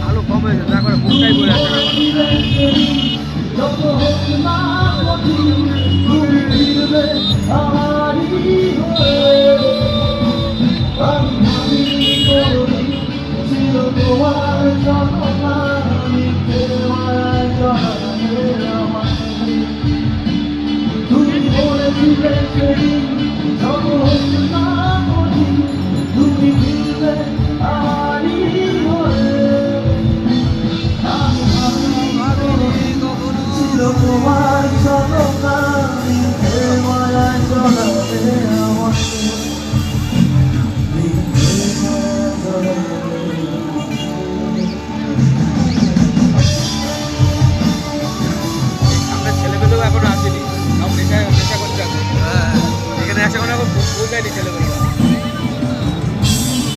আলো কম হয়েছে তারপরে বুকটাই বলে তোমার চলকানি মায়ায় চলাবে আমার ছেলেগুলো এখনো আসেনি, সব নেশা করতে আছে। এখানে আসে এখন বুঝায়নি ছেলেগুলো।